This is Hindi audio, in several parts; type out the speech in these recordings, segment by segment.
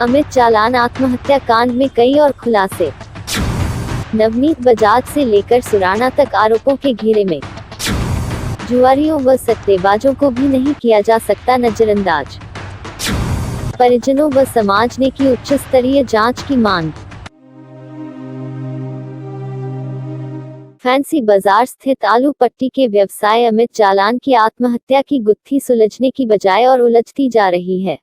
अमित जालान आत्महत्या कांड में कई और खुलासे। नवनीत बजाज से लेकर सुराणा तक आरोपों के घेरे में। जुआरियों व सट्टेबाजों को भी नहीं किया जा सकता नजरअंदाज। परिजनों व समाज ने की उच्च स्तरीय जांच की मांग। फैंसी बाजार स्थित आलू पट्टी के व्यवसाय अमित जालान की आत्महत्या की गुत्थी सुलझने की बजाय और उलझती जा रही है।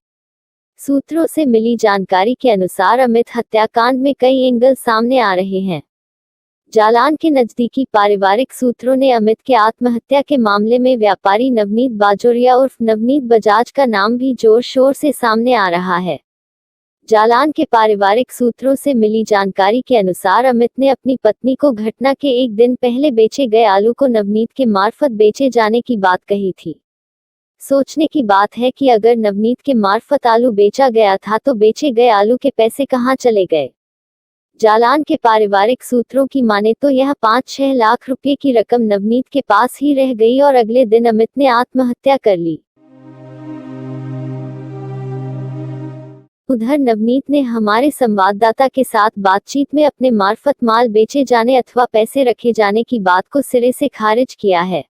सूत्रों से मिली जानकारी के अनुसार अमित हत्याकांड में कई एंगल सामने आ रहे हैं। जालान के नजदीकी पारिवारिक सूत्रों ने अमित के आत्महत्या के मामले में व्यापारी नवनीत बाजोरिया उर्फ नवनीत बजाज का नाम भी जोर शोर से सामने आ रहा है। जालान के पारिवारिक सूत्रों से मिली जानकारी के अनुसार अमित ने अपनी पत्नी को घटना के एक दिन पहले बेचे गए आलू को नवनीत के मार्फत बेचे जाने की बात कही थी। सोचने की बात है कि अगर नवनीत के मार्फत आलू बेचा गया था तो बेचे गए आलू के पैसे कहां चले गए। जालान के पारिवारिक सूत्रों की माने तो यह 5-6 लाख रुपए की रकम नवनीत के पास ही रह गई और अगले दिन अमित ने आत्महत्या कर ली। उधर नवनीत ने हमारे संवाददाता के साथ बातचीत में अपने मार्फत माल बेचे जाने अथवा पैसे रखे जाने की बात को सिरे से खारिज किया है।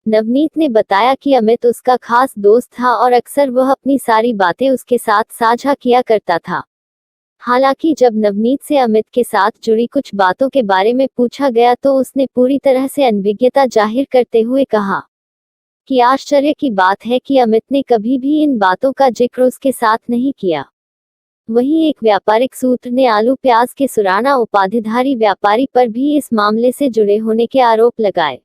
नवनीत ने बताया कि अमित उसका खास दोस्त था और अक्सर वह अपनी सारी बातें उसके साथ साझा किया करता था। हालांकि जब नवनीत से अमित के साथ जुड़ी कुछ बातों के बारे में पूछा गया तो उसने पूरी तरह से अनभिज्ञता जाहिर करते हुए कहा कि आश्चर्य की बात है कि अमित ने कभी भी इन बातों का जिक्र उसके साथ नहीं किया। वहीं एक व्यापारिक सूत्र ने आलू प्याज के सुराणा उपाधिधारी व्यापारी पर भी इस मामले से जुड़े होने के आरोप लगाए।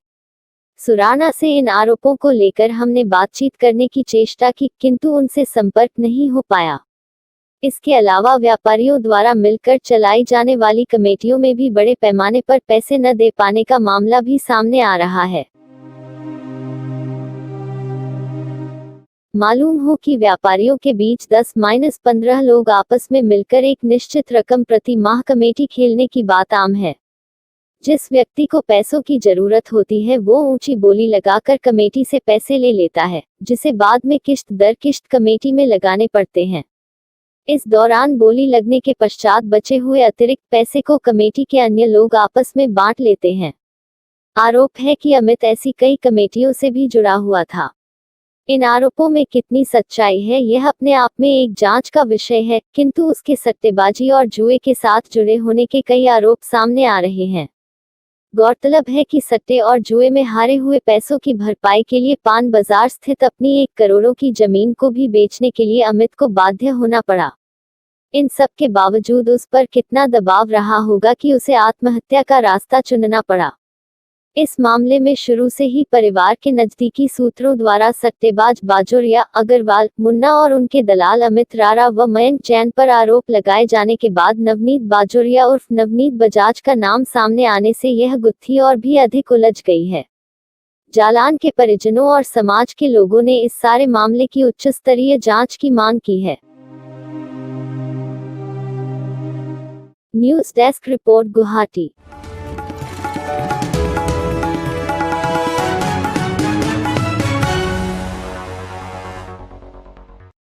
सुराणा से इन आरोपों को लेकर हमने बातचीत करने की चेष्टा की, किंतु उनसे संपर्क नहीं हो पाया। इसके अलावा व्यापारियों द्वारा मिलकर चलाई जाने वाली कमेटियों में भी बड़े पैमाने पर पैसे न दे पाने का मामला भी सामने आ रहा है। मालूम हो कि व्यापारियों के बीच 10-15 लोग आपस में मिलकर एक निश्चित रकम प्रति माह कमेटी खेलने की बात आम है। जिस व्यक्ति को पैसों की जरूरत होती है वो ऊंची बोली लगाकर कमेटी से पैसे ले लेता है, जिसे बाद में किश्त दर किश्त कमेटी में लगाने पड़ते हैं। इस दौरान बोली लगने के पश्चात बचे हुए अतिरिक्त पैसे को कमेटी के अन्य लोग आपस में बांट लेते हैं। आरोप है कि अमित ऐसी कई कमेटियों से भी जुड़ा हुआ था। इन आरोपों में कितनी सच्चाई है यह अपने आप में एक जांच का विषय है, किंतु उसके सट्टेबाजी और जुए के साथ जुड़े होने के कई आरोप सामने आ रहे हैं। गौरतलब है कि सट्टे और जुए में हारे हुए पैसों की भरपाई के लिए पान बाजार स्थित अपनी 1 करोड़ की जमीन को भी बेचने के लिए अमित को बाध्य होना पड़ा। इन सब के बावजूद उस पर कितना दबाव रहा होगा कि उसे आत्महत्या का रास्ता चुनना पड़ा। इस मामले में शुरू से ही परिवार के नजदीकी सूत्रों द्वारा सट्टेबाज बाजोरिया, अग्रवाल, मुन्ना और उनके दलाल अमित रारा व मयंक जैन पर आरोप लगाए जाने के बाद नवनीत बाजोरिया उर्फ नवनीत बजाज का नाम सामने आने से यह गुत्थी और भी अधिक उलझ गई है। जालान के परिजनों और समाज के लोगों ने इस सारे मामले की उच्च स्तरीय जांच की मांग की है। News desk report, Guwahati.